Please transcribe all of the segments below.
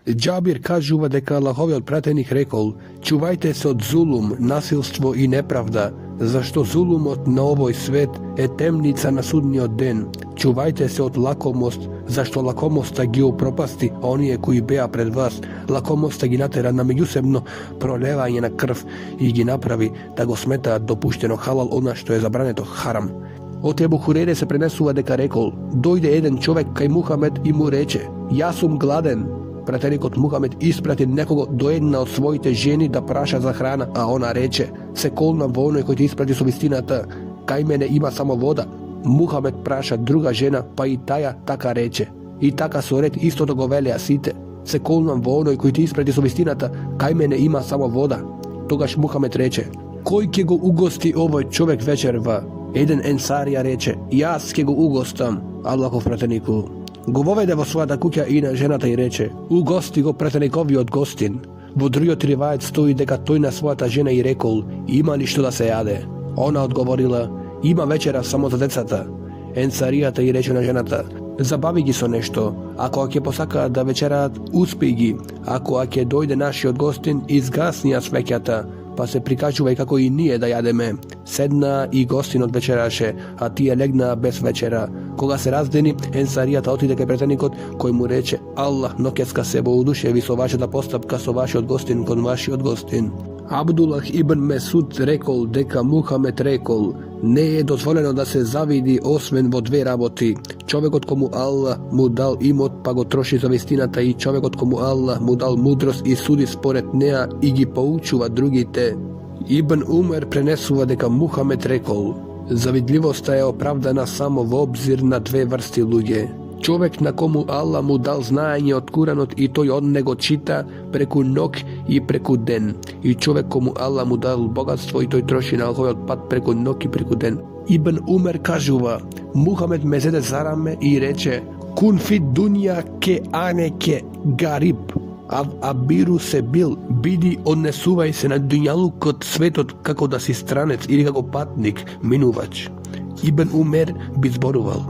Џабир кажува дека Аллаховиот пратеник рекол: чувајте се од зулум, насилство и неправда, зашто зулумот на овој свет е темница на судниот ден. Чувајте се од лакомост, зашто лакомоста ги упропасти оние кои беа пред вас. Лакомоста ги натера на меѓусебно пролевање на крв и ги направи да го сметаат допуштено халал она што е забрането харам. Од Ебу Хурейре се пренесува дека рекол: дојде еден човек кај Мухамед и му рече: јас сум гладен. Пратеникот Мухамед испрати некого до една од своите жени да праша за храна, а она рече: се колнам во оној кој ти испрати со вистината, кај мене има само вода. Мухамед праша друга жена, па и таја така рече. И така со ред истото го велеа сите: се колнам во оној кој ти испрати со вистината, кај мене има само вода. Тогаш Мухамед рече: кој ќе го угости овој човек вечерва? Еден енсарија рече: јас ќе го угостам, Аллахов пратенику. Го воведе во својата куќа и на жената и рече: угости го пратениковиот гостин. Во другиот ривајат стои дека тој на својата жена и рекол: има ли што да се јаде? Она одговорила: има вечера само за децата. Енсаријата и рече на жената: забави ги со нешто, ако ќе посакаат да вечераат, успеј ги, ако ќе дојде нашиот гостин, изгасни ја свеќата, па се прикажувај како и ние да јадеме. Седна и гостинот вечераше, а тие легнаа без вечера. Кога се раздени, енсаријата отиде кај претеникот, кој му рече: Аллах ноќеска се воодушеви со вашата постапка со вашиот гостин кон вашиот гостин. Абдулах ибн Месуд рекол дека Мухамед рекол: не е дозволено да се завиди освен во две работи: човекот кому Аллах му дал имот па го троши за вистината, и човекот кому Аллах му дал мудрост и суди според неа и ги поучува другите. Ибн Умер пренесува дека Мухамед рекол: завидливоста е оправдана само во обзир на две врсти луѓе: човек на кому Аллах му дал знаење од Куранот и тој од него чита преку ног и преку ден, и човек кому Аллах му дал богатство и тој троши на Аллаховиот пат преку ног и преку ден. Ибн Умер кажува: Мухамед ме зеде за раме и рече: кун фи дунја ке анеке гариб, абиру се бил, биди однесувај се на дуњалукот светот како да си странец или како патник, минувач. Ибн Умер би зборувал: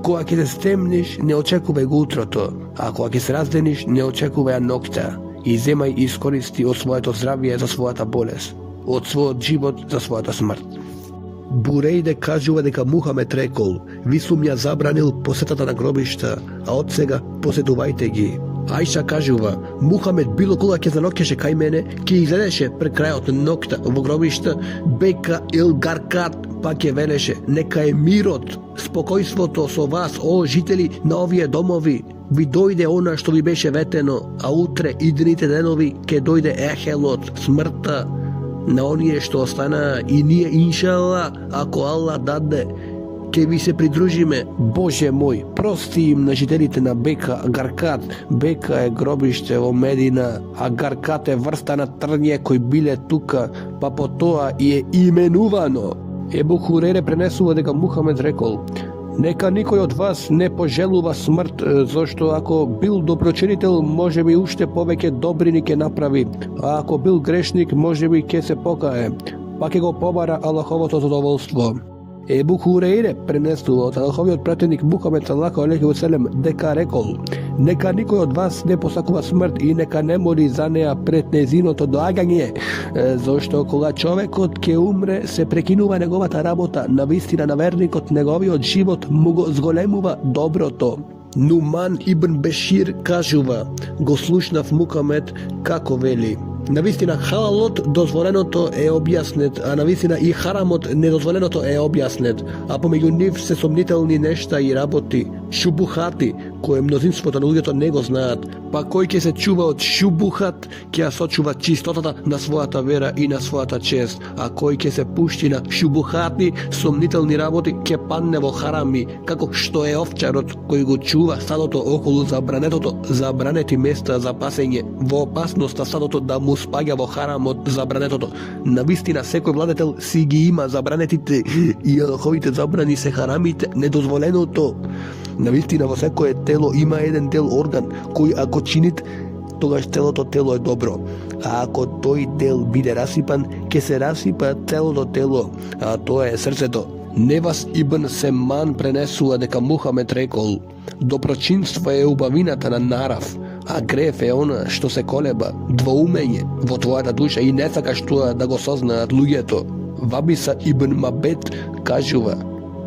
кога ќе се стемниш, не очекувај го утрото, а кога ќе се раздениш, не очекувај ноќта, и земај и искористи од своето здравје за својата болест, од својот живот за својата смрт. Бурейде кажува дека Мухамед рекол: ви сум ја забранил посетата на гробишта, а од сега посетувајте ги. Ајша кажува: Мухамед било кога ќе заноќеше кај мене, ќе излезеше пред крајот на ноќта во гробишта, бека ил гаркат, па ќе велеше: нека е мирот, спокојството со вас, о жители на овие домови. Ви дојде она што ви беше ветено, а утре идните денови ќе дојде ехелот, смртта на оние што останаа, и ние иншалла, ако Аллах даде, ќе ви се придружиме. Боже мој, прости им на жителите на Бека, Гаркат. Бека е гробиште во Медина, а Гаркат е врста на трње кои биле тука, па по тоа и е именувано. Ебу Хурейре пренесува дека Мухамед рекол: нека никој од вас не пожелува смрт, зашто ако бил доброчинител, може би уште повеќе добрини ќе направи, а ако бил грешник, може би ќе се покае, па ќе го побара Аллаховото задоволство. Ебу Хурейре пренесува од Аллаховиот пратеник Мухамед саллаллаху алейхи ва селем дека рекол: нека никој од вас не посакува смрт и нека не мори за неа пред незиното доагање, зашто кога човекот ќе умре, се прекинува неговата работа, навистина на верникот неговиот живот му го зголемува доброто. Нуман ибн Бешир кажува: го слушнав Мухамед како вели: навистина халалот дозволеното е објаснет, а навистина и харамот недозволеното е објаснет, а помеѓу нив се сомнителни нешта и работи, шубухати, кои мнозинството на луѓето не го знаат. Па кој ќе се чува од шубухат, ќе ја сочува чистотата на својата вера и на својата чест, а кој ќе се пушти на шубухати, сомнителни работи, ќе падне во харами, како што е овчарот кој го чува стадото околу забранети места за пасење, во опасноста стадото да му спаѓа во харамот забранетото. Навистина секој владетел си ги има забранетите и Аллаховите забрани се харамите, недозволеното. Навистина во секое тело има еден дел орган кој ако чинит, тогаш целото тело е добро, а ако тој дел биде расипан, ќе се расипа целото тело, а тоа е срцето. Невас ибн Семан пренесува дека Мухамед рекол: доброчинство е убавината на нарав, a греф е она што се колеба, двоумење во твојата душа и не сакаш тоа да го сознаат луѓето. Вабиса ибн Мабет кажува: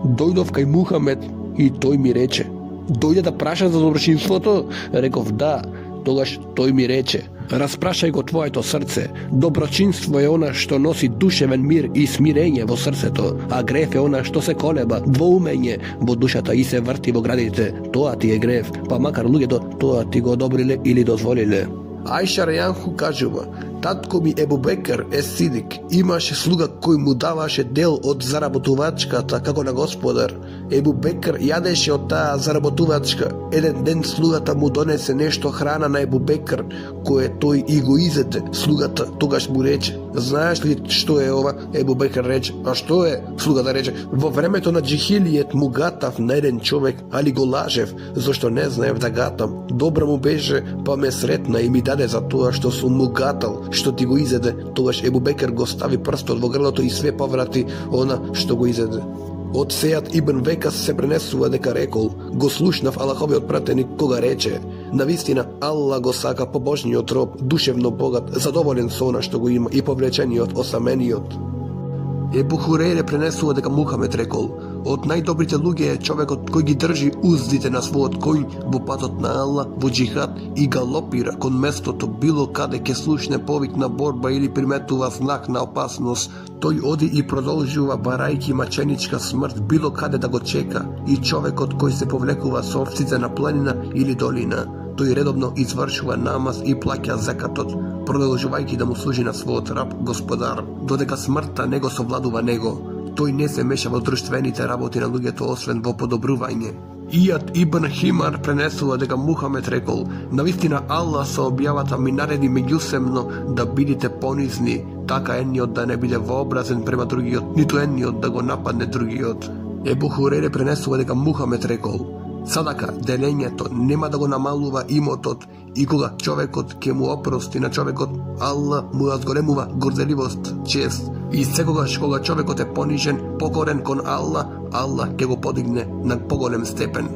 дојдов кај Мухамед и тој ми рече: дојде да праша за доброчинството? Реков да. Тогаш тој ми рече: распрашај го твоето срце. Доброчинство е она што носи душевен мир и смирење во срцето, а греф е она што се колеба, двоумење во душата и се врти во градите. Тоа ти е греф, па макар луѓето тоа ти го одобриле или дозволиле. Ајша Рајанху кажува: татко ми Ебу Бекер Сидик имаше слуга кој му даваше дел од заработувачката како на господар. Ебу Бекер јадеше од таа заработувачка. Еден ден слугата му донесе нешто храна на Ебу Бекер, кое тој и го изете. Слугата тогаш му рече: знаеш ли што е ова? Ебу Бекер рече: а што е? Слугата рече: во времето на джихилијет му гатав на еден човек, али го лажев, зашто не знаев да гатам. Добра му беше, па ме сретна и ми даде за тоа што сум му гатал, што ти го изеде. Тогаш Ебу Бекер го стави прстот во грлото и све поврати она што го изеде. Од Сејад ибн Векас се пренесува дека рекол: го слушнав Аллаховиот пратеник кога рече: навистина Аллах го сака побожниот роб, душевно богат, задоволен со она што го има и повлечениот, осамениот. Ебу Хурейре пренесува дека Мухамед рекол: од најдобрите луѓе е човекот кој ги држи уздите на својот коњ во патот на Аллах, во джихад и галопира кон местото било каде ќе слушне повик на борба или приметува знак на опасност. Тој оди и продолжува барајки маченичка смрт било каде да го чека, и човекот кој се повлекува со овците на планина или долина. Тој редовно извршува намаз и плаќа закатот, продолжувајќи да му служи на својот раб господар, додека смртта не го совладува него. Тој не се меша во друштвените работи на луѓето освен во подобрување. Ијад ибн Химар пренесува дека Мухамед рекол: навистина Аллах со објавата ми нареди меѓусебно да бидите понизни, така едниот да не биде вообразен према другиот, ниту едниот да го нападне другиот. Ебу Хурейре пренесува дека Мухамед рекол: садака, делењето, нема да го намалува имотот, и кога човекот ќе му опрости на човекот, Аллах му ја зголемува горделивост, чест. И секогаш кога човекот е понижен, покорен кон Аллах, Аллах ќе го подигне на поголем степен.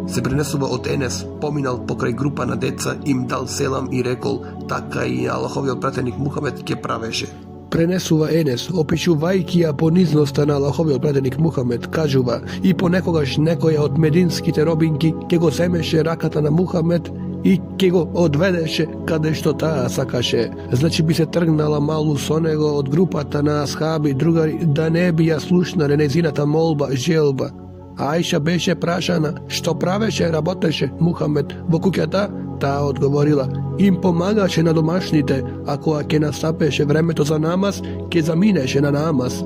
Се пренесува од Енес, поминал покрај група на деца, им дал селам и рекол: така и Аллаховиот пратеник Мухамед ќе правеше. Пренесува Енес, опишувајќи ја понизноста на Аллаховиот пратеник Мухамед, кажува: и понекогаш некоја од мединските робинки ќе го земеше раката на Мухамед и ќе го одведеше каде што таа сакаше. Значи би се тргнала малу со него од групата на асхаби другари да не би ја слушнале незината молба, желба. Ајша беше прашана што правеше, работеше Мухамед во куќата. Таа одговорила: им помагаше на домашните, а кога ќе настапеше времето за намаз, ќе заминеше на намаз.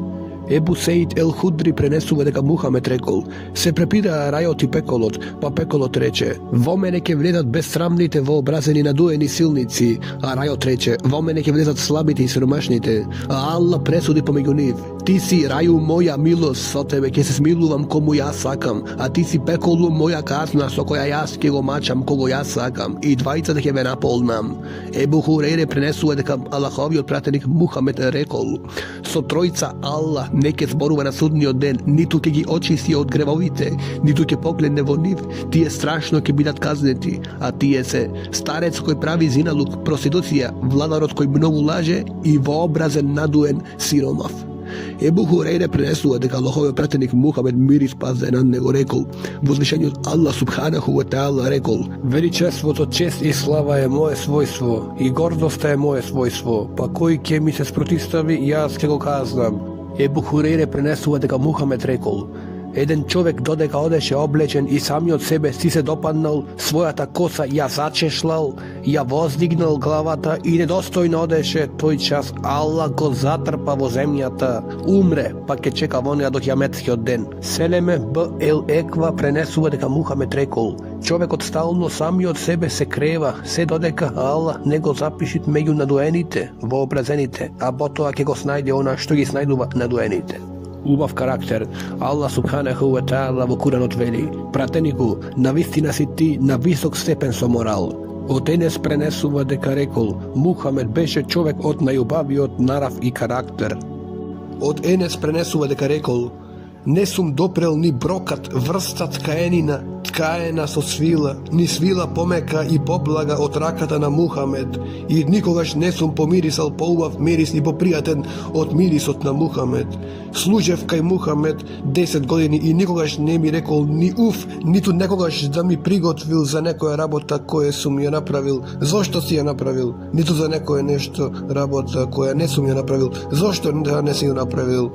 Ебу Сеид ел Худри пренесува дека Мухамед рекол: се препираа рајот и пеколот, па пеколот рече: во мене ќе влезат безсрамните, вообразени, надуени силници, а рајот рече: во мене ќе влезат слабите и сиромашните, а Аллах пресуди помеѓу нив. Ти си рају моја милост, со тебе ќе се смилувам кому јас сакам, а ти си пеколу моја казна со која јас ќе го мачам кого јас сакам, и двајцата ќе ве наполнам. Ебу Хурейре пренесува дека Аллаховиот пратеник Мухамед рекол: со тројца Аллах не ќе зборува на судниот ден, ниту ќе ги очисти од гревовите, ниту ќе погледне во нив, тие страшно ќе бидат казнети, а тие се старец кој прави зиналук, проституција, владарот кој многу лаже и вообразен надуен сиромав. Ебу Хурейре пренесува дека Аллаховиот пратеник Мухамед мир и спас да е над него рекол: возвишениот Аллах субханаху ва таала рекол: величеството, чест и слава е мое својство и гордоста е мое својство, па кој ќе ми се спротистави, јас ќе го казнам. Ебу Хурейре пренесува дека Мухамед рекол: еден човек додека одеше облечен и самиот себе си се допаднал, својата коса ја зачешлал, ја воздигнал главата и недостојно одеше, тој час Аллах го затрпа во земјата, умре, па ќе чека во неа до кијаметскиот ден. Селеме Б. Ел Еква пренесува дека Мухамед рекол: човекот стално самиот себе се крева, се додека Аллах не го запишит меѓу надуените, вообразените, а потоа ќе го снајде она што ги снајдува надуените. Убав карактер. Аллах субханаху ва таала во Куранот вели: пратенику, навистина си ти на висок степен со морал. Од Енес пренесува дека рекол: Мухамед беше човек од најубавиот нарав и карактер. Од Енес пренесува дека рекол: не сум допрел ни брокат, врста ткаенина, Каена со свила, ни свила помека и поблага од раката на Мухамед, и никогаш не сум помирисал поубав мирис и попријатен од мирисот на Мухамед. Служев кај Мухамед 10 години и никогаш не ми рекол ни уф, ниту некогаш да ми приготвил за некоја работа која сум ја направил. Зошто си ја направил? Ниту за некоја нешто работа која не сум ја направил. Зошто не си ја направил?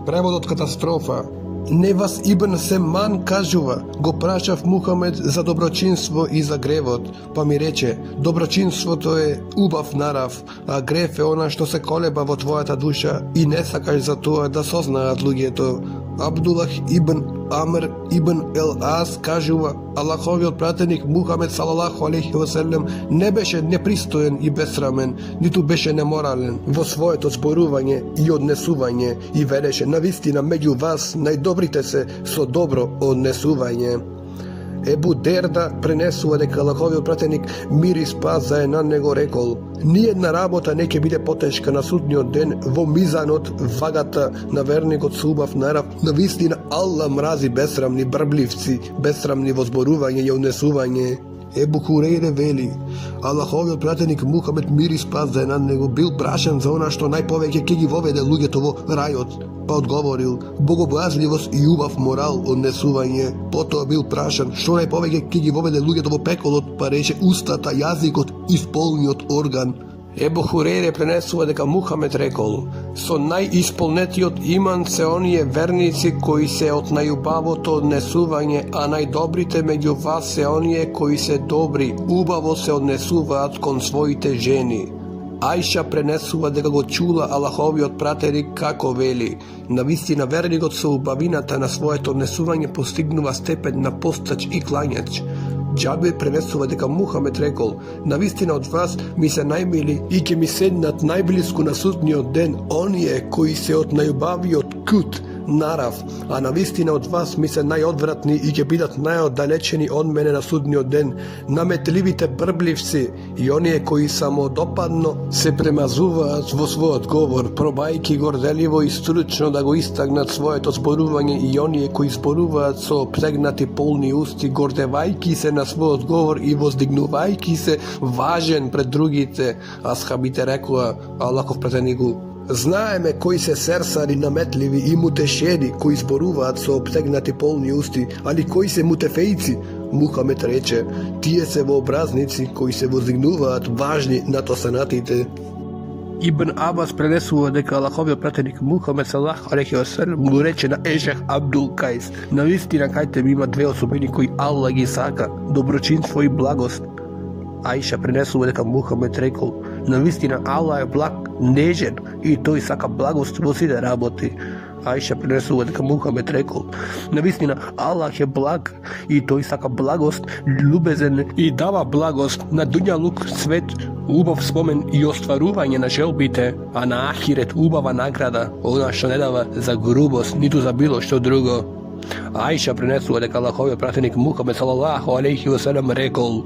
Преводот катастрофа. Невас Ибн Семан кажува, го прашав Мухамед за доброчинство и за гревот, па ми рече, доброчинството е убав нарав, а грев е она што се колеба во твојата душа и не сакаш за тоа да сознаат луѓето. Абдулах Ибн Амр Ибн Ел-Ас кажува, Аллаховиот пратеник Мухамед салалаху алейхи ва селем не беше непристоен и бесрамен, ниту беше неморален во своето зборување и однесување и велеше, навистина меѓу вас најдобрите се со добро однесување. Ебу Дерда пренесува дека Аллаховиот пратеник мир и спас за на него рекол, ниедна работа не ќе биде потешка на судниот ден во мизанот вагата на верникот со убав нарав. Навистина Аллах мрази бесрамни брбливци, бесрамни во зборување и однесување. Ебу Хурейре вели, Аллаховиот пратеник Мухамед мир и спас да е над него бил прашан за она што најповеќе ќе ги воведе луѓето во рајот, па одговорил, богобојазливост и убав морал, однесување. Потоа бил прашан што најповеќе ќе ги воведе луѓето во пеколот, па рече устата, јазикот и сполниот орган. Ебу Хурейре пренесува дека Мухамед рекол, со најисполнетиот иман се оние верници кои се од најубавото однесување, а најдобрите меѓу вас се оние кои се добри, убаво се однесуваат кон своите жени. Ајша пренесува дека го чула Аллаховиот пратеник како вели, навистина верникот со убавината на своето однесување постигнува степен на постач и клањач. Џабир пренесува дека Мухамед рекол, навистина од вас ми се најмили и ќе ми седнат најблиску на судниот ден оние кои се од најубавиот кут, нарав, а навистина од вас ми се најодвратни и ќе бидат најоддалечени од мене на судниот ден, наметливите брбливци и оние кои самодопадно се премазуваат во својот говор, пробајки горделиво и стручно да го истагнат своето зборување и оние кои зборуваат со прегнати полни усти, гордевајки се на својот говор и воздигнувајки се важен пред другите. Асхабите рекоа, Аллахов пратенику, знаеме кои се серсари наметливи и мутешеди кои зборуваат со обтегнати полни усти, али кои се мутефејци? Мухамед рече, тие се вообразници кои се воздигнуваат важни над останатите. Ибн Абас пренесува дека Аллаховиот пратеник Мухамед саллаху алейхи ва селем му рече на Ешех Абдул Кајс, навистина кај тебе има две особини кои Аллах ги сака, доброчинство и благост. Ајша пренесува дека Мухамед рекол, навистина Аллах е благ, нежен и тој сака благост во сите работи. Ајша пренесува дека Мухамед рекол, навистина Аллах е благ и тој сака благост, љубезен и дава благост на дуњалук свет, убав спомен и остварување на желбите, а на ахирет убава награда, она што не дава за грубост, ниту за било што друго. Ајша пренесува дека Аллаховиот пратеник Мухамед салалаху алейхи ва селем рекол,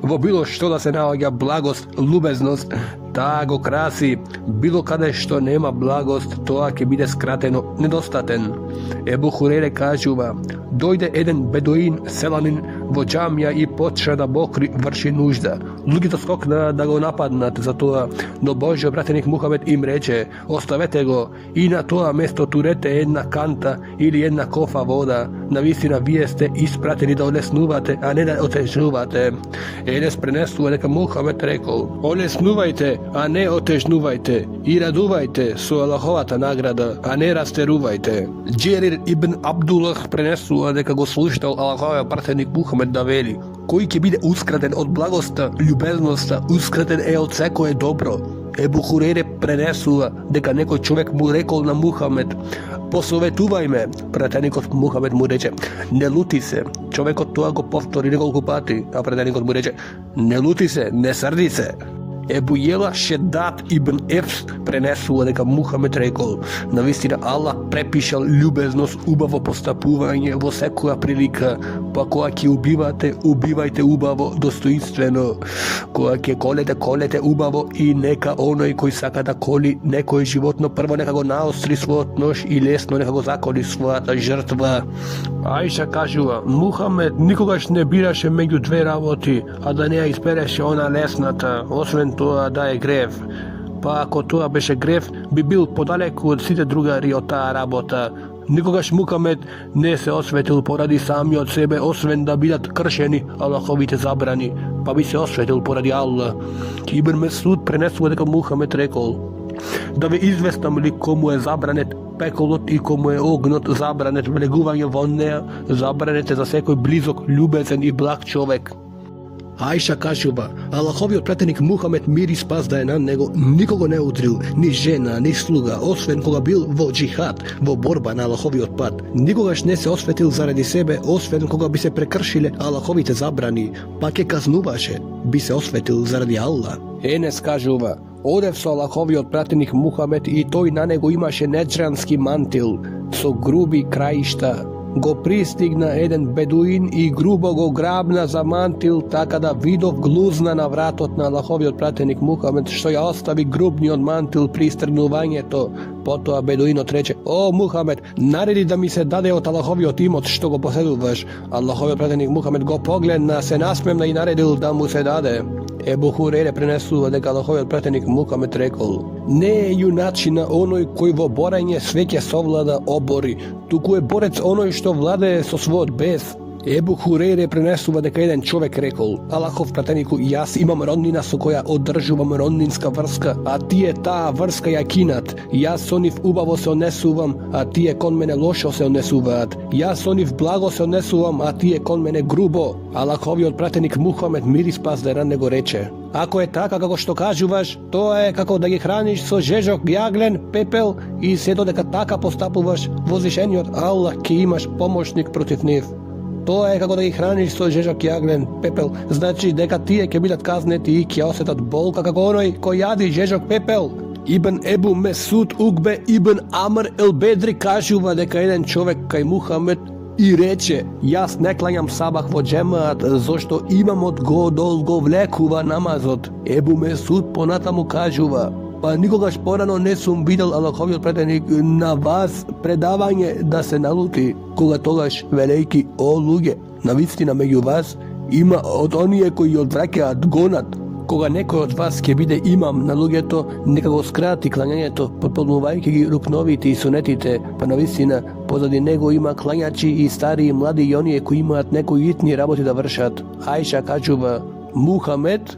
во било што да се наоѓа благост, љубезност, таа го краси, било каде што нема благост, тоа ќе биде скратено, недостатен. Ебу Хурейре кажува, дојде еден бедуин селанин во џамија и почна да бокри врши нужда. Луѓето скокна да го нападнат за тоа, но Божјиот пратеник Мухамед им рече, оставете го и на тоа место турете една канта или една кофа вода. Навистина вие сте испратени да олеснувате, а не да отежнувате. Енес пренесува дека Мухамед рекол, олеснувајте, а не отежнувајте, и радувајте со Аллаховата награда, а не растерувајте. Џерир ибн Абдулах пренесува дека го слушнал Аллаховиот пратеник Мухамед да вели, кој ќе биде ускратен од благоста, љубезноста, ускратен е од секое добро. Ебу Хурейре пренесува дека некој човек му рекол на Мухамед, посоветувај ме. Пратеникот Мухамед му рече, не лути се. Човекот тоа го повтори неколку пати, а пратеникот му рече, не лути се, не срди се. Ebu Jela Šedat ibn Efs пренесува дека Мухамед рекол: навистина Аллах препишал љубезност, убаво постапување во секоја прилика, па кога ќе убивате, убивајте убаво, достоинствено. Кога ќе колете, колете убаво и нека оној кој сака да коли некој животно прво нека го наостри својот нож и лесно нека го заколи својата жртва. Аиша кажува: Мухамед никогаш не бираше меѓу две работи, а да не ја избереше она лесната, освен тоа да е грев. Па ако тоа беше грев, би бил подалеку од сите другари од таа работа. Никогаш Мухамед не се осветил поради самиот себе, освен да бидат кршени Аллаховите забрани, па би се осветил поради Аллах. Ибн Месуд пренесува дека Мухамед рекол: да ве известам ли кому е забранет пеколот и кому е огнот, забранет влегување во неа, забранет е за секој близок, љубезен и благ човек. Аиша кажува: Аллаховиот пратеник Мухамед мир и спас да е на него, никого не удрил, ни жена, ни слуга, освен кога бил во джихад, во борба на Аллаховиот пат. Никогаш не се осветил заради себе, освен кога би се прекршиле Аллаховите забрани, па ке казнуваше, би се осветил заради Аллах. Енес кажува: одев со Аллаховиот пратеник Мухамед и тој на него имаше неџрански мантил со груби краишта. Го пристигна еден бедуин и грубо го грабна за мантил, така да видов глузна на вратот на Аллаховиот пратеник Мухамед, што ја остави грубниот мантил при истргнувањето. Потоа бедуинот рече: О, Мухамед, нареди да ми се даде од Аллаховиот имот што го поседуваш. Аллаховиот пратеник Мухамед го погледна, се насмевна и наредил да му се даде. Ебу Хурейре пренесува дека Аллаховиот пратеник Мухамед рекол: не е јуначина оној кој во борење свеќе совлада обори, туку е борец оној што владее со својот бес. Ебу Хурейре пренесува дека еден човек рекол: Аллахов пратенику, јас имам роднина со која одржувам роднинска врска, а тие таа врска ја кинат. Јас со нив убаво се однесувам, а тие кон мене лошо се однесуваат. Јас со нив благо се однесувам, а тие кон мене грубо. Аллаховиот пратеник Мухамед мир и спас да ран него рече: ако е така како што кажуваш, тоа е како да ги храниш со жежок јаглен, пепел и се додека така постапуваш, возвишениот Аллах ќе имаш помошник против нив. Тоа е како да ги храниш со жежок јаглен, пепел, значи дека тие ќе бидат казнети и ќе осетат болка како оној кој јади жежок пепел. Ибн Ебу Месуд Угбе ибн Амр ел Бедри кажува дека еден човек кај Мухамед и рече: јас не клањам сабах во джемаат, зашто имамот го долговлекува намазот. Ебу Месуд понатаму кажува: па никогаш порано не сум видел Аллаховиот пратеник на вас предавање да се налути, кога тогаш велејки: о луѓе, навистина меѓу вас има од оние кои одвраќаат гонат. Кога некој од вас ќе биде имам на луѓето, нека го скрати клањањето, потполнувајќи ги рукновите и сунетите, па навистина позади него има клањачи и стари и млади и оние кои имаат некои итни работи да вршат. Аиша кажува: Мухамед,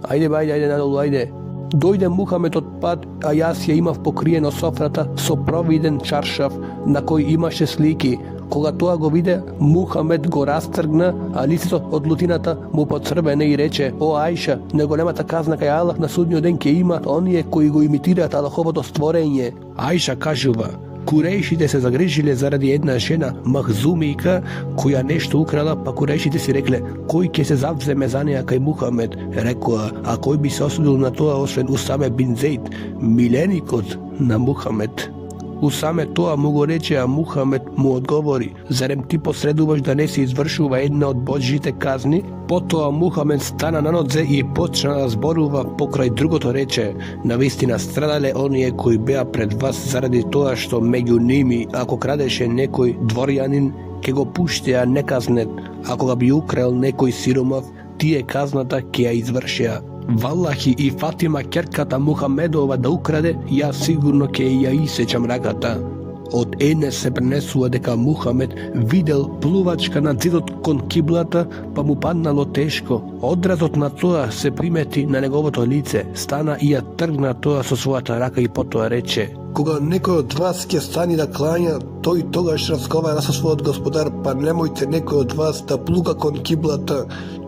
ајде надолу, ајде. Дојде Мухамед од пат, а јас ја имав покриено софрата со провиден чаршаф на кој имаше слики. Кога тоа го виде, Мухамед го растргна, а лицето од лутината му поцрвене и рече: о Аиша, неголемата казна кај Аллах на судниот ден ќе имаат оние кои го имитираат Аллаховото створење. Аиша кажува: Курејшите се загрижиле заради една жена, Махзумика, која нешто украла, па курејшите си рекле: кој ќе се завземе за неа кај Мухамед? Рекоа: а кој би се осудил на тоа освен Усаме бин Зейд, миленикот на Мухамед? Усаме тоа му го рече, а Мухамед му одговори: зарем ти посредуваш да не се извршува една од Божите казни? Потоа Мухамед стана на нодзе и почна да зборува покрај другото рече: навистина страдале оние кои беа пред вас заради тоа што меѓу ними ако крадеше некој дворјанин, ќе го пуштеа неказнет, а кога би украл некој сиромав, тие казната ќе ја извршеа. Валлахи и Фатима ќерката Мухамедова да украде, јас сигурно ќе ја исечам раката. Од Енес се пренесува дека Мухамед видел плувачка на зидот кон киблата, па му паднало тешко. Одразот на тоа се примети на неговото лице, стана и ја тргна тоа со својата рака и потоа рече: кога некој од вас ќе стани да клања, тој тогаш разговара со својот господар, па немојте некој од вас да плуга кон киблата,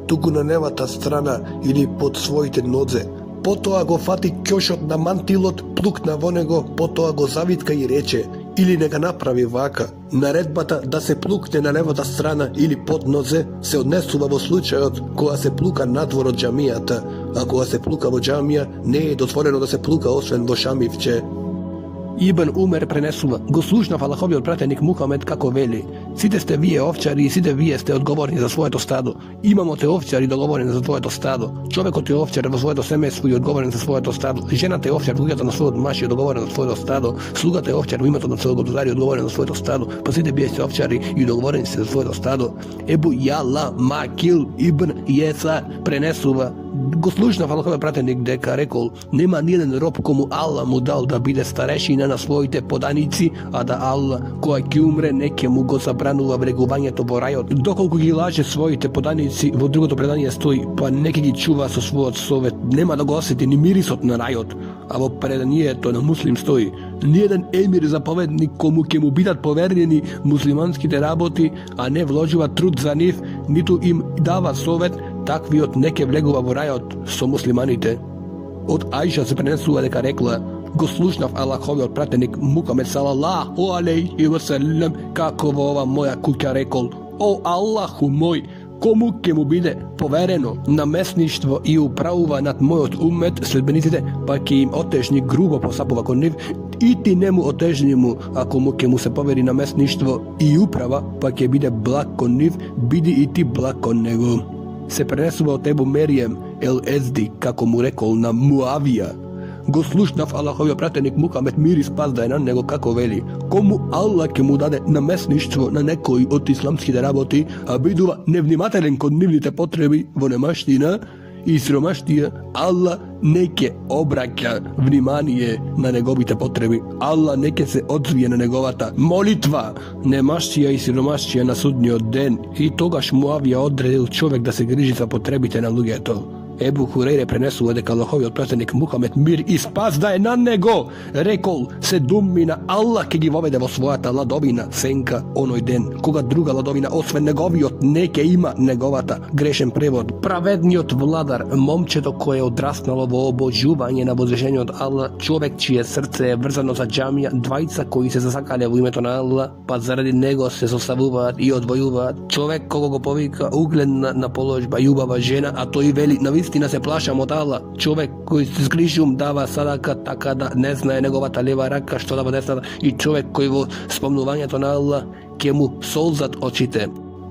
туку на невата страна или под своите нодзе. Потоа го фати ќошот на мантилот, плукна во него, потоа го завитка и рече: ili neka napravi vaka. Naredbata da se plukne na levota strana ili pod noze se odnesuva vo slučajot koja se pluka nadvor od džamijata, a koja se pluka vo džamija ne je dozvoljeno da se pluka osven vo šamivće. Ibn Umer prenesuva, go slušnav Allahovi pratenik Muhamed kako veli, site ste vije ovčari i site vije ste odgovorni za svoje to stado. Imamo te ovčari dogovoreni za svoje to stado. Čovjek te ovčar vo svoje to semestvo i odgovoren za svoje to stado. Žena te ovčar ugljata na svoje maši odgovoren za svoje to stado. Sluga te ovčar imate na svojeg gospodari odgovoren za svoje to stado. Pa site bije ste ovčari i dogovoreni ste za svoje to stado. Ebu Jala Makil Ibn Jesa prenesuva, go slušnav Allahovi pratenik deka rekol, nema nijedan rob komu Allah mu dal da bide starešina na svojite podanici, a da Allah koja ki umre neke mu go zabranuva vregovanje to borajot. Dokoliko gi laže svojite podanici, vo drugo to predanje stoji, pa neki gi čuva sa svojot sovet, nema da go osjeti ni mirisot na rajot. A vo predanje to na muslim stoji, nijedan emir zapovednik komu ke mu bidat povernjeni muslimanski te raboti, a ne vloživa trud za njih, nitu im dava sovet, takvi od neke vlegova vorajot so muslimanite. Od Ajša se prenesuva deka rekla, go slušnav Allahovi pratenik Muhamed sallallahu alejhi ve sellem kako ova moja kuća rekol, o Allahu moj, komu ke mu bide povereno namestništvo i upravuva nad mojot umet sledbenicite, pa ke im otežni grubo posapova kon njih, i ti nemu otežni mu, ako mu ke mu se poveri namestništvo i uprava, pa ke bide blag kon njih, bidi i ti blag kon nego. Se prenesuva od Ebu Merijem el Ezdi, kako mu rekol na Muavija, go slušnav Allahovi pratenik Muhamed mir i spas da je na nego kako veli, komu Allah ke mu dade namestništvo na nekoj od islamskih raboti, a biduva nevnimateljen kod nivnite potrebi vo nemaština i siromaštija, Allah neke obraća vnimanije na negovite potrebi. Allah neke se odzvije na negovata molitva, nemašćija i siromašćija na sudnji den, i togaš Muavija odredil čovjek da se griži za potrebite na lugeto. Ebu Hureyre prenesu deka Allahovi pratenik Muhamed mir i spas da je na nego, rekol se dumi na Allah ke gi vovede vo svojata ladovina senka onoj den, koga druga ladovina osve negovi od neke ima negovata, grešen prevod, pravedni od vladar, momčeto koje je odrasnalo vo obožuvanje na vozeženju od Allah, čovjek čije srce je vrzano za džamija, dvajca koji se zasakale u ime to na Allah, pa zaradi nego se zosavuvat i odvojuvat, čovjek koga go povika ugledna na položba ljubava žena, a to i veli na istina se plašam od Allah, čovjek koji s grižom dava sadaka taka da ne zna je negovata lijeva raka što dava desna, i čovjek koji vo spomnuvanje to na Allah ke mu solzat očite.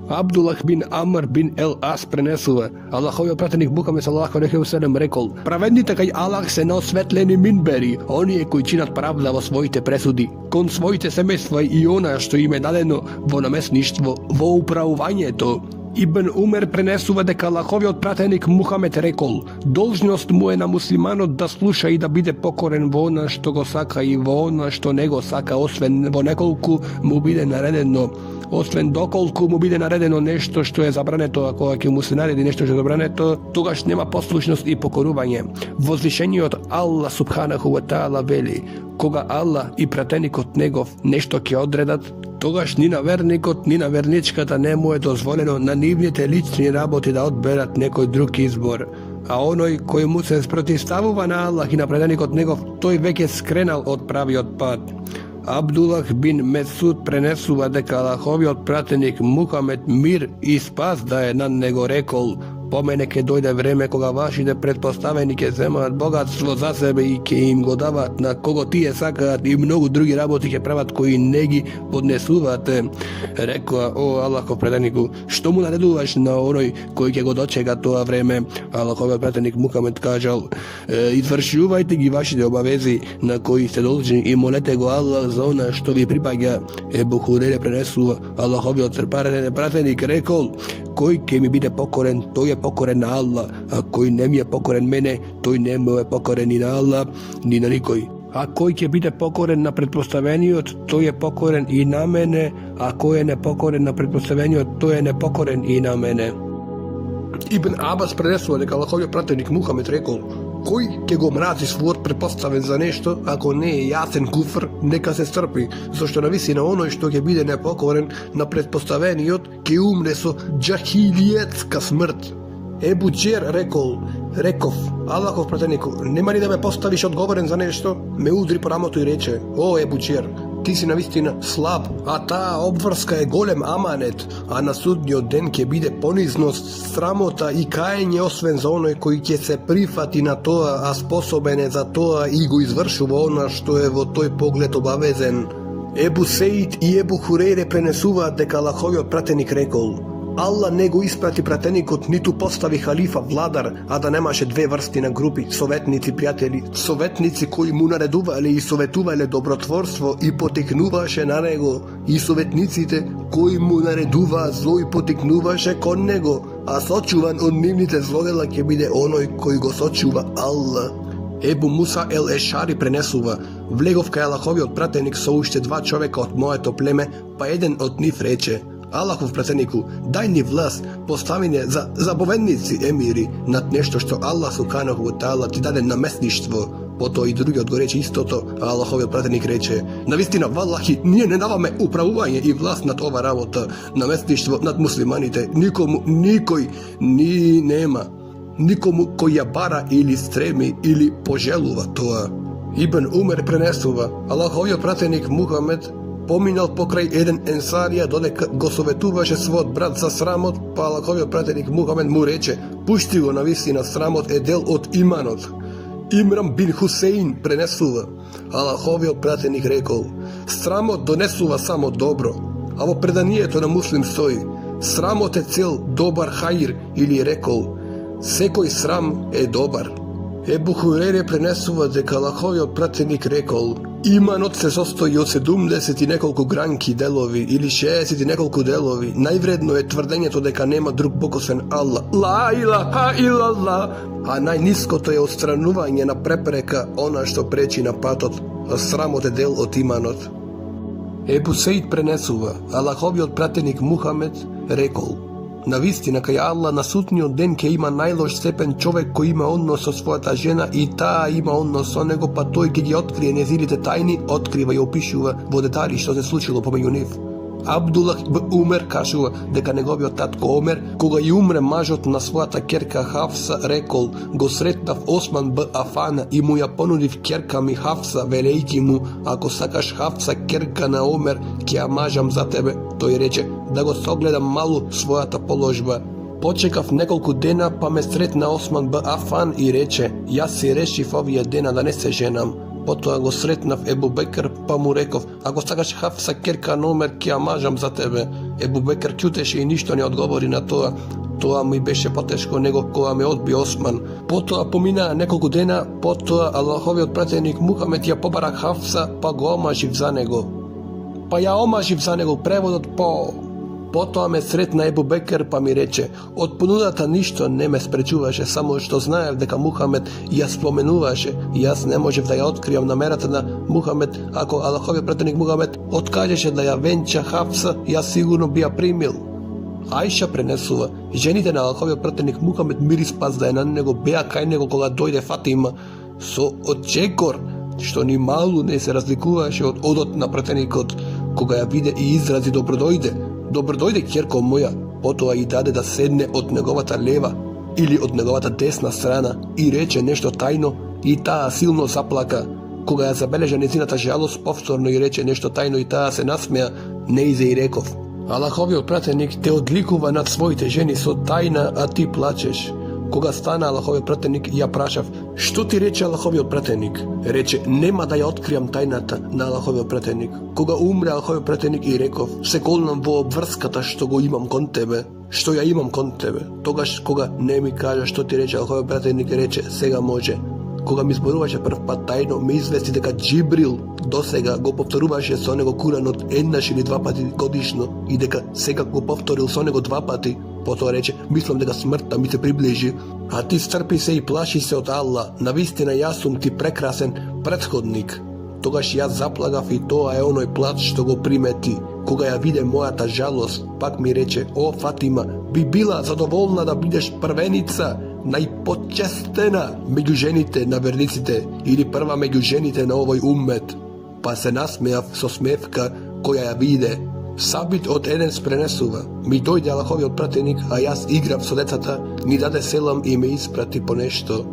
Abdullah bin Amr bin el As prenesuva, Allahovi pratenik Muhamed sallallahu alejhi ve sellem rekol, pravednite kaj Allah se na osvetleni minberi, oni je koji činat pravda vo svojite presudi, kon svojite semestva i ona što im je dadeno vo namestništvo, vo upravovanje to. Ibn Umer prenesuva deka Allahovi pratenik Muhamed rekol, dolžnost mu je na muslimano da sluša i da bide pokoren vo ona što go saka i vo ona što nego saka, osven vo nekolku mu bide naredeno, osven dokolku mu bide naredeno nešto što je zabraneto, ako mu se naredi nešto što je zabraneto, togaš nema poslušnost i pokoruvanje. Vozvišenje od Allah subhanahu wa ta'ala veli, koga Allah i pratenik od njegov nešto ke odredat, togaš ni na vernikot, ni na verničkata ne mu je dozvoljeno na nivnite lični raboti da odberat nekoj drugi izbor. A onoj koji mu se sprotistavuva na Allah i na pratenik od njegov, toj vek je skrenal od pravi otpad. Abdullah bin Mesud prenesuva deka Allahovi pratenik Muhamed mir i spas da je na nego rekol, pomene ke dojde vreme koga vašite pretpostavenike zemat bogatstvo za sebe i ke im go davat na kogo ti je sakat i mnogo drugi raboti ke pravat koji negi podnesuvate. Rekao, o Allahov predaniku, što mu nareduvaš na onoj koji ke go dočeka toa vreme? Allahov prednik Muhamed kažal, izvršujuvajte gi vašite obavezi na koji ste dolžni i molete go Allah za ona što vi pripaga. Ebu Hureyre prenesu Allahov prednik rekol, koji ke mi bide pokoren, to je pokoren na Allah, a koji ne mi je pokoren mene, to i ne mu je pokoren ni na Allah, ni na nikoj. A koji će biti pokoren na pretpostavenju, to je pokoren i na mene, a koji je nepokoren na pretpostavenju, to je nepokoren i na mene. Ibn Abbas prenesuo deka Allahov pratenik Muhamed rekol, koji ke go mrazi svor pretpostaven za nešto, ako ne je jasen kufr, neka se strpi, zašto navisi na onoj što ke bide nepokoren na pretpostavenju, ke umre so džahilijetska smrt. Ebu Džer rekov, Allahov pratenik, nema ni da me postaviš odgovoren za nešto, me udri po ramotu i reče, o Ebu Džer, ti si navistina slab, a ta obvrska je golem amanet, a na sudnji den ќе биде понизност, срамота и кајање освен за оној кој ќе се прифати на тоа, а способен е за тоа и го извршува она што е во тој поглед обавезен. Ебу Сеид и Ебу Хурейре пренесуваат дека Аллаховиот пратеник рекол: Алла не го испрати пратеникот, ниту постави халифа, владар, а да немаше две врсти на групи, советници, пријатели, советници кои му наредувале и советувале добротворство и потикнуваше на него, и советниците кои му наредуваа зло и потикнуваше кон него, а сочуван од нивните злодела ќе биде оној кој го сочува Алла. Ебу Муса ел Ешари пренесува: влегов кај Аллаховиот пратеник со уште два човека од моето племе, па еден од нив рече: Аллахов пратенику, дај ни власт, постави не за забоведници емири над нешто што Аллах субханаху ва таала ти даде наместништво. Потоа и другиот го рече истото, а Аллаховиот пратеник рече: навистина, валлахи, ние не даваме управување и власт над ова работа, наместништво над муслиманите, никој ни нема. Никому кој ја бара или стреми или пожелува тоа. Ибн Умер пренесува: Аллаховиот пратеник Мухамед поминал покрај еден енсарија додека го советуваше својот брат за срамот, па Аллаховиот пратеник Мухамед му рече: пушти го, навистина срамот е дел од иманот. Имран бин Хусейн пренесува: Аллаховиот пратеник рекол: срамот донесува само добро, а во преданието на муслим стои: срамот е цел добар хаир, или рекол: секој срам е добар. Ебу Хурейре пренесува дека Аллаховиот пратеник рекол: иманот се состои од 70 и неколку гранки делови или 60 и неколку делови. Највредно е тврдењето дека нема друг Бог освен Аллах, ла илаха илаллах, а најниското е отстранување на препрека, она што пречи на патот, а срамот е дел од иманот. Ебу Сеид пренесува: Аллаховиот пратеник Мухамед рекол: навистина кај Алла на судниот ден ќе има најлош степен човек кој има однос со својата жена и таа има однос со него, па тој ќе ги открие незините тајни, открива и опишува во детали што се случило помеѓу нив. Абдулах б. Умер кажува дека неговиот татко Омер, кога и умре мажот на својата керка Хафса, рекол: го сретнав Осман б. Афана и му ја понудив керка ми Хафса, велејќи му: ако сакаш Хафса керка на Омер, ќе ја мажам за тебе. Тој рече: да го согледам малу својата положба. Почекав неколку дена, па ме сретна Осман б. Афан и рече: јас си решив овие дена да не се женам. Потоа го сретнав Ебу Бекр, па му реков: ако сакаш Хафса керка на Омер, ќе ја мажам за тебе. Ебу Бекр ќутеше и ништо не одговори на тоа. Тоа ми беше потешко него кога ме одби Осман. Потоа поминаа неколку дена, потоа Аллаховиот пратеник Мухамед ја побара Хафса, па го омажив за него. Преводот Потоа ме сретна Ебу Бекер, па ми рече: од понудата ништо не ме спречуваше, само што знаев дека Мухамед ја споменуваше и јас не можев да ја откријам намерата на Мухамед. Ако Аллаховиот пратеник Мухамед откажеше да ја венча Хафса, јас сигурно би ја примил. Аиша пренесува: жените на Аллаховиот пратеник Мухамед мир и спас да е на него беа кај него кога дојде Фатима со очекор што ни малу не се разликуваше од одот на пратеникот. Кога ја виде и изрази: добро дојде ќерко моја, потоа и даде да седне од неговата лева или од неговата десна страна и рече нешто тајно, и таа силно заплака. Кога ја забележа незината жалост, повторно и рече нешто тајно и таа се насмеа. Не изе и реков: Аллаховиот пратеник те одликува над своите жени со тајна, а ти плачеш. Кога стана Аллаховиот пратеник, ја прашав: што ти рече Аллаховиот пратеник? Рече: нема да ја откријам тајната на Аллаховиот пратеник. Кога умре Аллаховиот пратеник, и реков: се колнам во обврската што ја имам кон тебе. Тогаш кога не ми кажа што ти рече Аллаховиот пратеник, рече: сега може. Кога ми зборуваше прв пат тајно, ме извести дека Џибрил досега го повторуваше со него Куранот еднаш или два пати годишно и дека сега го повторил со него два пати. Потоа рече: мислам дека смртта ми се приближи, а ти стрпи се и плаши се од Алла. Навистина јас сум ти прекрасен претходник. Тогаш јас заплагав и тоа е оној плач што го примети. Кога ја виде мојата жалост, пак ми рече: о Фатима, би била задоволна да бидеш првеница, најпочестена меѓу жените на верниците или прва меѓу жените на овој уммет. Па се насмеав со смевка која ја виде. Сабит од Енес пренесува: ми дојде Аллаховиот пратеник, а јас играв со децата, ми даде селам и ме испрати по нешто.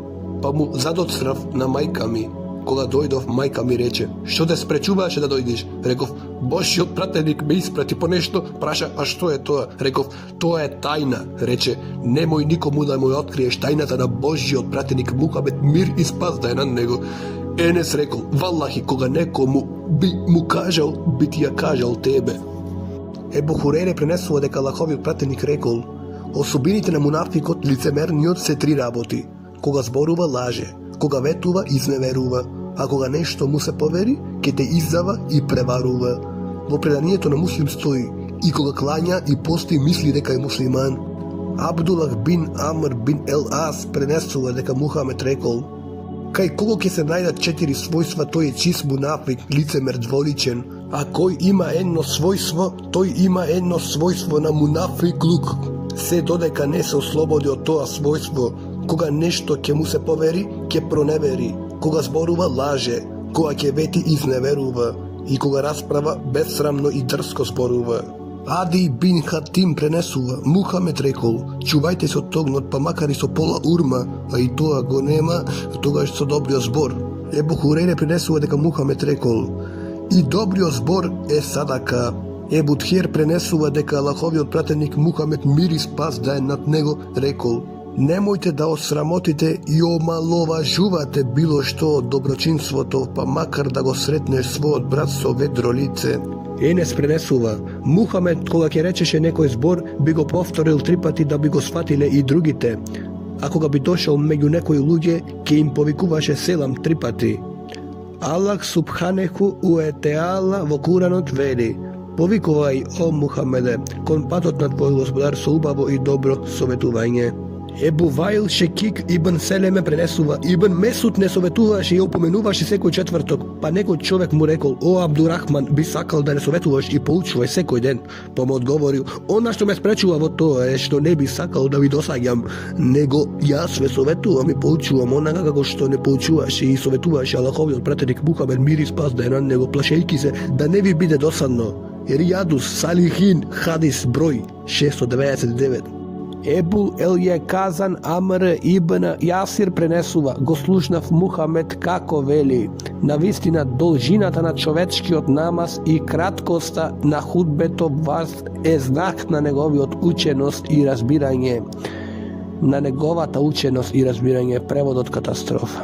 Па му задоцрав на мајка ми. Кога дојдов, мајка ми рече: "Што те спречуваше да дојдеш?" Реков: "Божјиот пратеник ме испрати по нешто." Праша: "А што е тоа?" Реков: "Тоа е тајна." Рече: "Немој никому да му ја откриеш тајната на Божјиот пратеник Мухамед, мир и спас да е на него." Енес рекол: "Валлахи, кога некому би му кажал, би ти ја кажал тебе." Ебу Хурейре пренесува дека Аллаховиот пратеник рекол: "Особините на мунафикот, лицемерниот, се три работи: кога зборува, лаже; кога ветува, изневерува; а кога нешто му се повери, ќе те издава и преварува." Во преданието на Муслим стои: "И кога клања и пости, мисли дека е муслиман." Абдулах бин Амр бин Ел Ас пренесува дека Мухамед рекол: "Кај кого ќе се најдат 4 својства, тој е чист мунафик, лицемер, дволичен. А кој има едно својство, тој има едно својство на мунафиклук. Се додека не се ослободи од тоа својство, кога нешто ќе му се повери, ќе проневери; кога зборува, лаже; кога ќе вети, изневерува; и кога расправа, безсрамно и дрско зборува." Ади бин Хатим пренесува: Мухамед рекол: "Чувајте се од тогнот, па макар и со пола урма, а и тоа го нема, тогаш со добриот збор." Ебу Хурейре пренесува дека Мухамед рекол: "И добриот збор е садака." Ебу Тхер пренесува дека Аллаховиот пратеник Мухамед, мир и спас да е над него, рекол: "Немојте да осрамотите и омаловажувате било што од доброчинството, па макар да го сретнеш својот брат со ведро лице." Енес пренесува: Мухамед, кога ќе речеше некој збор, би го повторил 3 пати да би го сватиле и другите. А кога би дошол меѓу некои луѓе, ќе им повикуваше селам 3 пати. Аллах субханеху уе теала во Куранот вели: "Повикувај, о Мухамеде, кон патот на твој Господар со убаво и добро советување." Ебу Ваил Шекик ибн Селеме пренесува: Ибн Месуд не советуваше и опоменуваше секој четврток, па некој човек му рекол: "О Абдурахман, би сакал да не советуваш и поучувај секој ден." Па му одговорил: "Она што ме спречува во тоа е што не би сакал да ви досаѓам, него јас ве советувам и поучувам онака како што не поучуваше и советуваше Аллаховиот пратеник Мухамед, мир и спас да е на него, плашејќи се да не ви биде досадно." Ријадус Салихин, хадис број 699. Ебул Елје Казан Амр ибн Јасир пренесува: "Го слушнав Мухамед како вели: навистина должината на човечкиот намаз и краткоста на худбето вас е знак на неговиот ученост и разбирање." На неговата ученост и разбирање, преводот катастрофа.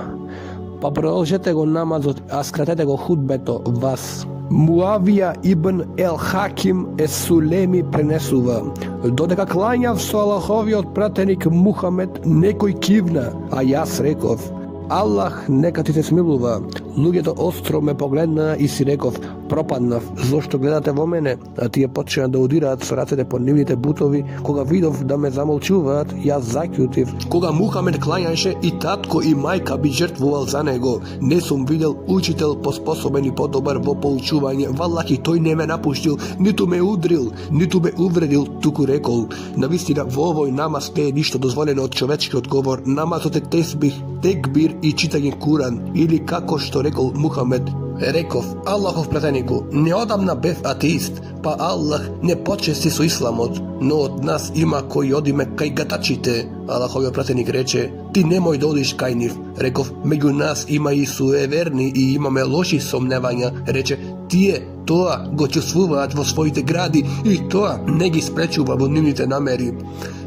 "Па продолжете го намазот, а скратете го худбето вас." Муавија ибн Ел Хаким Сулеми пренесува: "Додека клањав со Аллаховиот пратеник Мухамед, некој кивна, а јас реков: Аллах нека ти се смилува." Луѓето остро ме погледнаа и си реков: "Пропаднав, зошто гледате во мене?" А тие почнаа да удираат со рацете по нивните бутови. Кога видов да ме замолчуваат, јас заќутив. Кога Мухамед клањаше, и татко и мајка би жртвувал за него. Не сум видел учител поспособен и подобар во поучување. Валлахи, тој не ме напуштил, ниту ме удрил, ниту ме увредил, туку рекол: навистина во овој намаз не е ништо дозволено од човечкиот говор. Намазот е тесбих, текбир и читање Куран, или како што рекол Мухамед. Реков: Аллахов пратенику, неодамна бев атеист, па Аллах не почести со исламот, но од нас има кои одиме кај гатачите. Аллаховиот пратеник рече: ти немој да одиш кај нив. Реков: меѓу нас има и суеверни и имаме лоши сомневања. Рече: тие тоа го чувствуваат во своите гради и тоа не ги спречува во нивните намери.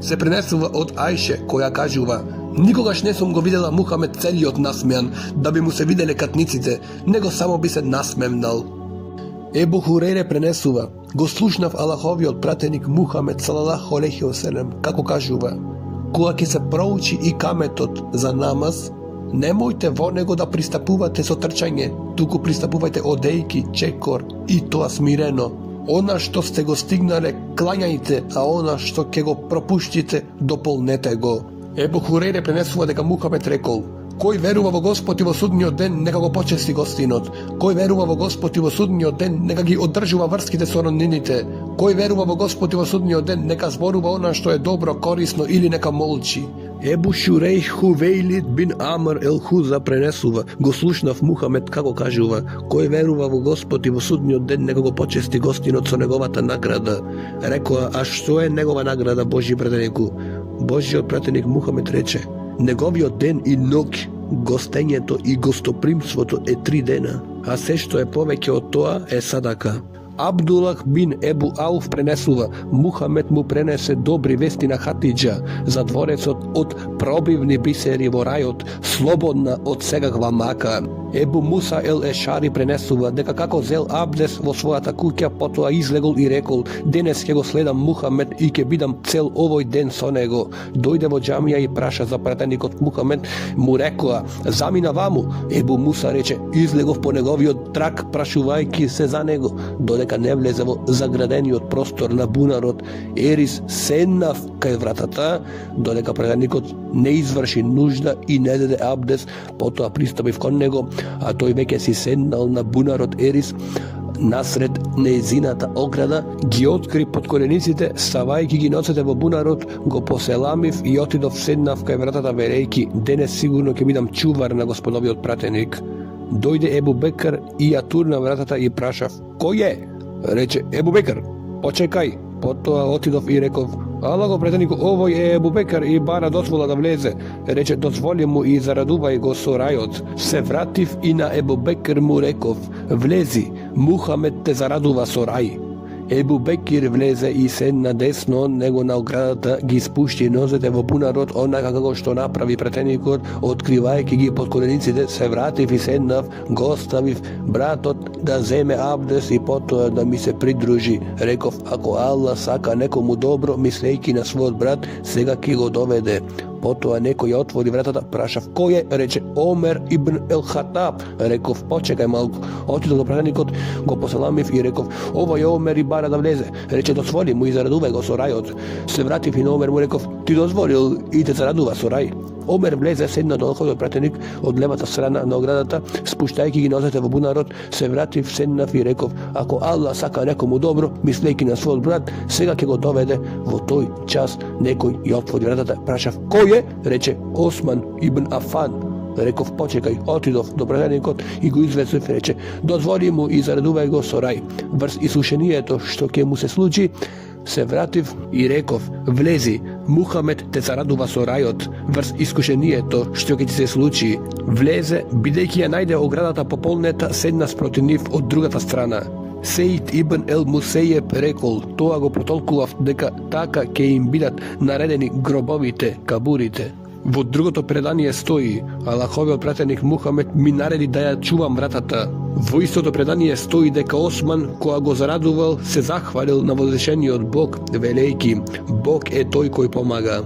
Се пренесува од Ајше, која кажува: никогаш не сум го видела Мухамед целиот насмеан, да би му се виделе катниците, него само би се насмевнал. Ебу Хурейре пренесува: го слушнав Аллаховиот пратеник Мухамед салалаху алейхи ва селем како кажува: кога ќе се проучи и каметот за намаз, немојте во него да пристапувате со трчање, туку пристапувајте одејки, чекор и тоа смирено. Она што сте го стигнале, клањајте, а она што ќе го пропуштите, дополнете го. Ебу Хурейре пренесува дека Мухамед рекол: кој верува во Господ и во судниот ден, нека го почести гостинот. Кој верува во Господ и во судниот ден, нека ги одржува врските со роднините. Кој верува во Господ и во судниот ден, нека зборува она што е добро, корисно или нека молчи. Ебу Шурейх Хувейлид бин Амр Ел Хуза пренесува: го слушнав Мухамед како кажува: кој верува во Господ и во судниот ден, нека го почести гостинот со неговата награда. Рекоа: а што е негова награда, Божји пратенику? Божјиот пратеник Мухамед рече: неговиот ден и ноќ Гостењето и гостопримството е 3 дена, а се што е повеќе од тоа е садака. Абдулах бин Ебу Ауф пренесува, Мухамед му пренесе добри вести на Хатиджа за дворецот од пробивни бисери во рајот, слободна од сегаква мака. Ебу Муса ел Ешари пренесува дека како зел абдес во својата куќа, потоа излегол и рекол: денес ќе го следам Мухамед и ќе бидам цел овој ден со него. Дојде во џамија и праша за пратеникот Мухамед, му рекоа: замина ваму. Ебу Муса рече: излегов по неговиот трак, прашувајќи се за него, додека не влезе во заградениот простор на бунарот. Ерис седнав кај вратата, додека пратеникот не изврши нужда и не даде абдес, потоа пристапив кон него, а тој веќе си седнал на бунарот Ерис насред нејзината ограда, ги откри под колениците, ставајќи ги ноцете во бунарот, го поселамив и отидов седнав кај вратата верејки: денес сигурно ќе бидам чувар на господовиот пратеник. Дојде Ебу Бекр и ја турна вратата и прашав: кој е? Рече: Ебу Бекр. Почекај. Потоа отидов и реков: Аллахов пратеник, овој е Ебу Бекр и бара дозвола да влезе. Рече: дозволи му и зарадувај го со рајот. Се вратив и на Ебу Бекр му реков: влези, Мухамед те зарадува со рај. Ебу Бекир влезе и седна десно од него на оградата, ги спушти нозете во бунарот, онака како што направи пратеникот, откривајќи ги под колениците. Се вратив и седнав, го оставив братот да земе абдес и потоа да ми се придружи. Реков: ако Аллах сака некому добро, мислејќи на својот брат, сега ќе го доведе. Потоа некој ја отвори вратата, прашав: кој е? Рече: Омер ибн ел Хатаб. Реков: почекај малку. Отидов до пратеникот, го поселамив и реков: овој е Омер и бара да влезе. Рече: дозволи му и зарадувај го со рајот. Се вратив и на Омер му реков: ти дозволил и те зарадува со рај. Омер влезе, седна до Аллаховиот пратеник од левата страна на оградата, спуштајќи ги нозете во бунарот. Се вратив, седнав и реков: ако Аллах сака некому добро, мислејќи на својот брат, сега ќе го доведе. Во тој час некој ја отвори вратата, прашав: кој е? Рече: Осман ибн Афан. Реков: почекај. Отидов до пратеникот и го известив. Рече: дозволи му и зарадувај го со рај. Врз исушението што ќе му се случи, се вратив и реков: влези, Мухамед те зарадува со рајот. Врз искушението што ќе ти се случи, влезе, бидејќи ја најде оградата пополнета, седна спроти нив од другата страна. Сеид ибн ел Мусејеб рекол: тоа го протолкував дека така ќе им бидат наредени гробовите, кабурите. Во другото предание стои: Аллаховиот пратеник Мухамед ми нареди да ја чувам вратата. Во истото предание стои дека Осман, кога го зарадувал, се захвалил на возвишениот Бог, велејки: Бог е тој кој помага.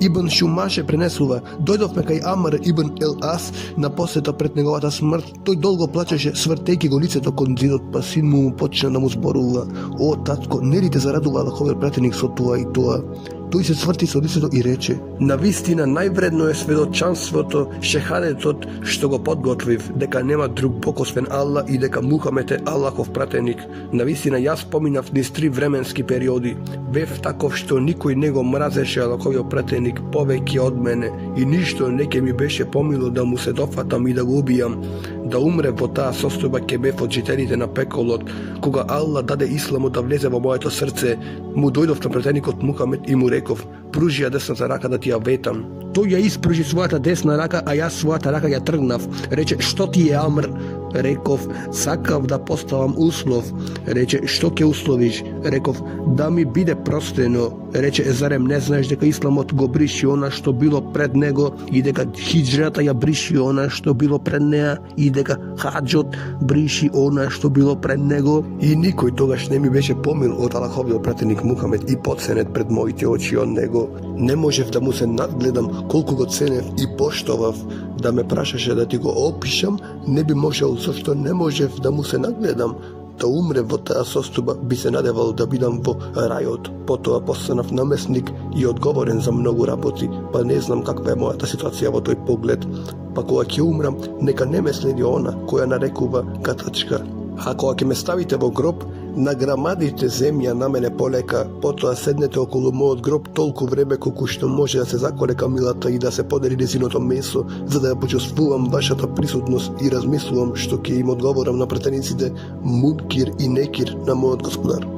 Ибн Шумаше пренесува: дојдовме кај Амар ибн ел Ас на посета пред неговата смрт. Тој долго плачеше, свртејќи го лицето кон зидот, па син му почна да му зборува: о татко, нели те зарадува Аллаховиот пратеник со тоа и тоа? Тој се сврти со лицето и рече: навистина највредно е сведочанството, шехадетот што го подготвив, дека нема друг Бог освен Аллах и дека Мухамед е Аллахов пратеник. Навистина јас поминав низ 3 временски периоди. Бев таков што никој не го мразеше Аллаховиот пратеник повеќе од мене и ништо не ќе ми беше помило да му се дофатам и да го убијам. Да умре во таа состојба ќе бев од жителите на пеколот. Кога Аллах даде исламот да влезе во моето срце, му дојдов на пратеникот Мухамед и му реков: пружи ја десната рака да ти ја ветам. Тој ја испружи својата десна рака, а јас својата рака ја тргнав. Рече: што ти е, Амр? Реков: сакав да поставам услов. Рече: што ќе условиш? Реков: да ми биде простено. Рече: зарем не знаеш дека исламот го бриши она што било пред него и дека хиџрата ја бриши она што било пред неа и дека хаџот бриши она што било пред него? И никој тогаш не ми беше помил од Аллаховиот пратеник Мухамед и поценет пред моите очи од него. Не можев да му се надгледам колку го ценев и поштовав. Да ме прашаше да ти го опишам, не би можел, зашто не можев да му се нагледам. Да умре во таа состојба, би се надевал да бидам во рајот. Потоа постанав намесник и одговорен за многу работи, па не знам каква е мојата ситуација во тој поглед. Па кога ќе умрам, нека не ме следи она која нарекува катачка. А кога ќе ме ставите во гроб, награмадите земја на мене полека, потоа седнете околу мојот гроб толку време колку што може да се заколе камилата и да се подели незиното месо, за да ја почувствувам вашата присутност и размислувам што ќе им одговорам на претениците Мункир и Некир на мојот господар.